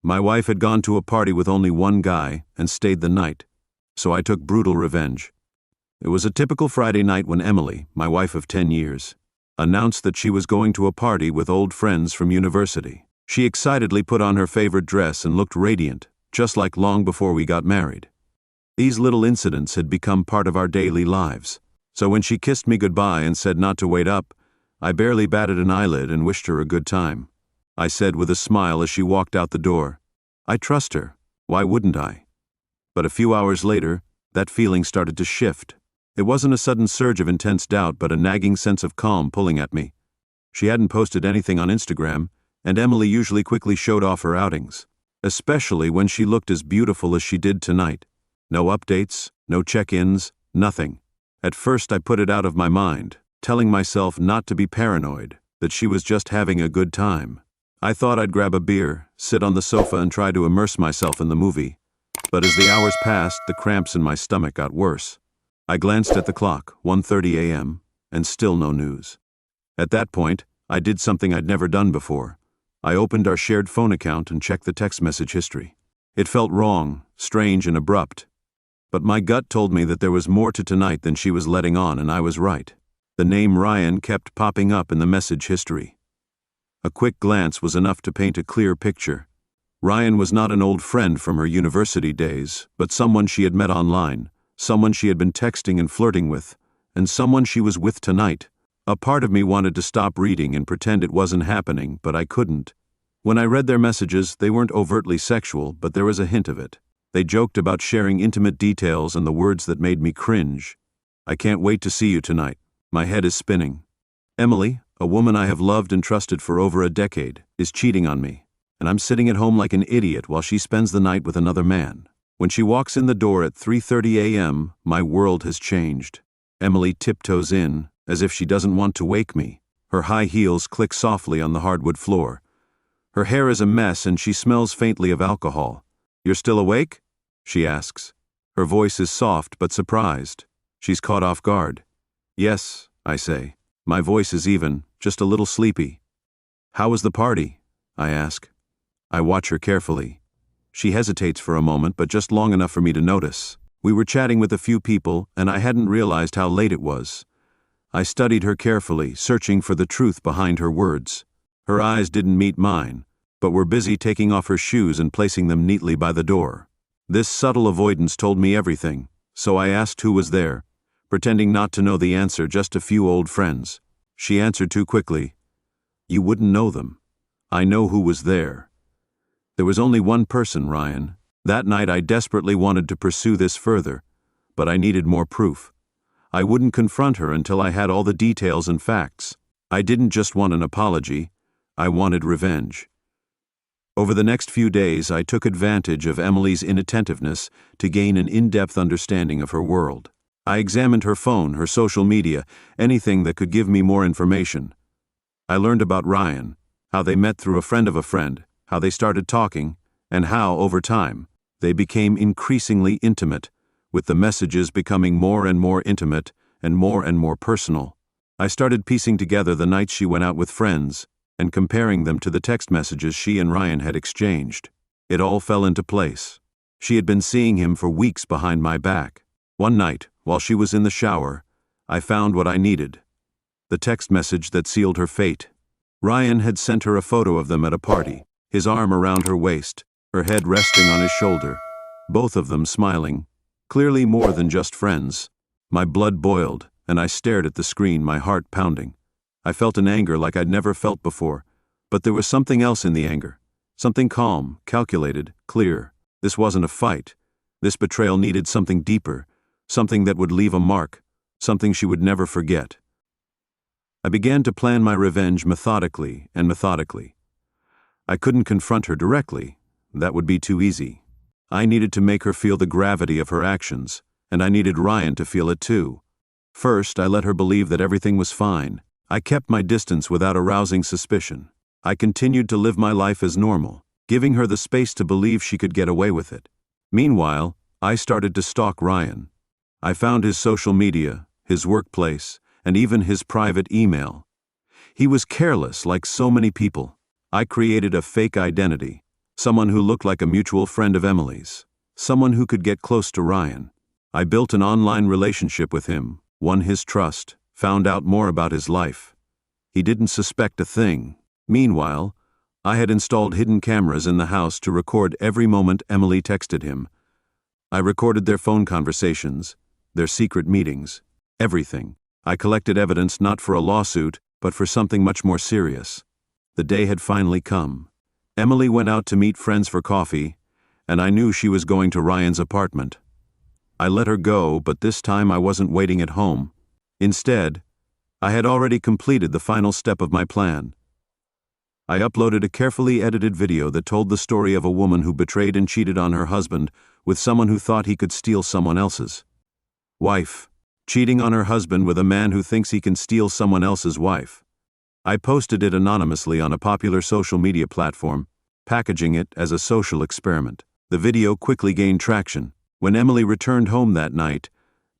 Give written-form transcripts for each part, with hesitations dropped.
My wife had gone to a party with only one guy and stayed the night, so I took brutal revenge. It was a typical Friday night when Emily, my wife of 10 years, announced that she was going to a party with old friends from university. She excitedly put on her favorite dress and looked radiant, just like long before we got married. These little incidents had become part of our daily lives, so when she kissed me goodbye and said not to wait up, I barely batted an eyelid and wished her a good time. I said with a smile as she walked out the door, "I trust her, why wouldn't I?" But a few hours later, that feeling started to shift. It wasn't a sudden surge of intense doubt, but a nagging sense of calm pulling at me. She hadn't posted anything on Instagram, and Emily usually quickly showed off her outings, especially when she looked as beautiful as she did tonight. No updates, no check-ins, nothing. At first I put it out of my mind, telling myself not to be paranoid, that she was just having a good time. I thought I'd grab a beer, sit on the sofa and try to immerse myself in the movie. But as the hours passed, the cramps in my stomach got worse. I glanced at the clock, 1:30 a.m., and still no news. At that point, I did something I'd never done before. I opened our shared phone account and checked the text message history. It felt wrong, strange, and abrupt. But my gut told me that there was more to tonight than she was letting on, and I was right. The name Ryan kept popping up in the message history. A quick glance was enough to paint a clear picture. Ryan was not an old friend from her university days, but someone she had met online, someone she had been texting and flirting with, and someone she was with tonight. A part of me wanted to stop reading and pretend it wasn't happening, but I couldn't. When I read their messages, they weren't overtly sexual, but there was a hint of it. They joked about sharing intimate details and the words that made me cringe. "I can't wait to see you tonight. My head is spinning. Emily, a woman I have loved and trusted for over a decade, is cheating on me, and I'm sitting at home like an idiot while she spends the night with another man." When she walks in the door at 3:30 a.m., my world has changed. Emily tiptoes in, as if she doesn't want to wake me. Her high heels click softly on the hardwood floor. Her hair is a mess and she smells faintly of alcohol. "You're still awake?" she asks. Her voice is soft but surprised. She's caught off guard. "Yes," I say. My voice is even, just a little sleepy. "How was the party?" I ask. I watch her carefully. She hesitates for a moment, but just long enough for me to notice. We were chatting with a few people, and I hadn't realized how late it was. I studied her carefully, searching for the truth behind her words. Her eyes didn't meet mine, but were busy taking off her shoes and placing them neatly by the door. This subtle avoidance told me everything, so I asked who was there, pretending not to know the answer, just a few old friends. She answered too quickly. "You wouldn't know them. I know who was there." There was only one person, Ryan. That night I desperately wanted to pursue this further, but I needed more proof. I wouldn't confront her until I had all the details and facts. I didn't just want an apology, I wanted revenge. Over the next few days, I took advantage of Emily's inattentiveness to gain an in-depth understanding of her world. I examined her phone, her social media, anything that could give me more information. I learned about Ryan, how they met through a friend of a friend, how they started talking, and how, over time, they became increasingly intimate, with the messages becoming more and more intimate and more personal. I started piecing together the nights she went out with friends and comparing them to the text messages she and Ryan had exchanged. It all fell into place. She had been seeing him for weeks behind my back. One night, while she was in the shower, I found what I needed. The text message that sealed her fate. Ryan had sent her a photo of them at a party, his arm around her waist, her head resting on his shoulder, both of them smiling, clearly more than just friends. My blood boiled, and I stared at the screen, my heart pounding. I felt an anger like I'd never felt before, but there was something else in the anger. Something calm, calculated, clear. This wasn't a fight. This betrayal needed something deeper, something that would leave a mark, something she would never forget. I began to plan my revenge methodically. I couldn't confront her directly. That would be too easy. I needed to make her feel the gravity of her actions, and I needed Ryan to feel it too. First, I let her believe that everything was fine. I kept my distance without arousing suspicion. I continued to live my life as normal, giving her the space to believe she could get away with it. Meanwhile, I started to stalk Ryan. I found his social media, his workplace, and even his private email. He was careless like so many people. I created a fake identity, someone who looked like a mutual friend of Emily's, someone who could get close to Ryan. I built an online relationship with him, won his trust, found out more about his life. He didn't suspect a thing. Meanwhile, I had installed hidden cameras in the house to record every moment Emily texted him. I recorded their phone conversations, their secret meetings, everything. I collected evidence not for a lawsuit, but for something much more serious. The day had finally come. Emily went out to meet friends for coffee, and I knew she was going to Ryan's apartment. I let her go, but this time I wasn't waiting at home. Instead, I had already completed the final step of my plan. I uploaded a carefully edited video that told the story of a woman who betrayed and cheated on her husband with someone who thought he could steal someone else's wife, cheating on her husband with a man who thinks he can steal someone else's wife. I posted it anonymously on a popular social media platform, packaging it as a social experiment. The video quickly gained traction. When Emily returned home that night,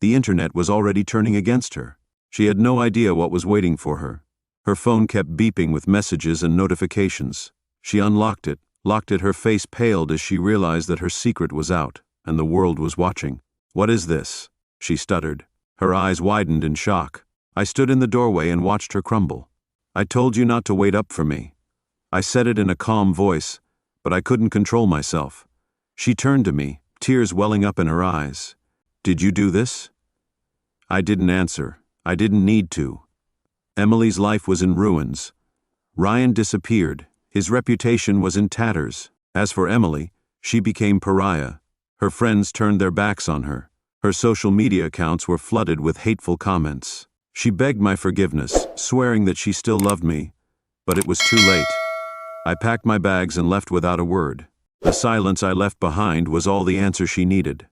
the internet was already turning against her. She had no idea what was waiting for her. Her phone kept beeping with messages and notifications. She unlocked it, her face paled as she realized that her secret was out, and the world was watching. "What is this?" she stuttered. Her eyes widened in shock. I stood in the doorway and watched her crumble. "I told you not to wait up for me." I said it in a calm voice, but I couldn't control myself. She turned to me, tears welling up in her eyes. "Did you do this?" I didn't answer. I didn't need to. Emily's life was in ruins. Ryan disappeared. His reputation was in tatters. As for Emily, she became pariah. Her friends turned their backs on her. Her social media accounts were flooded with hateful comments. She begged my forgiveness, swearing that she still loved me, but it was too late. I packed my bags and left without a word. The silence I left behind was all the answer she needed.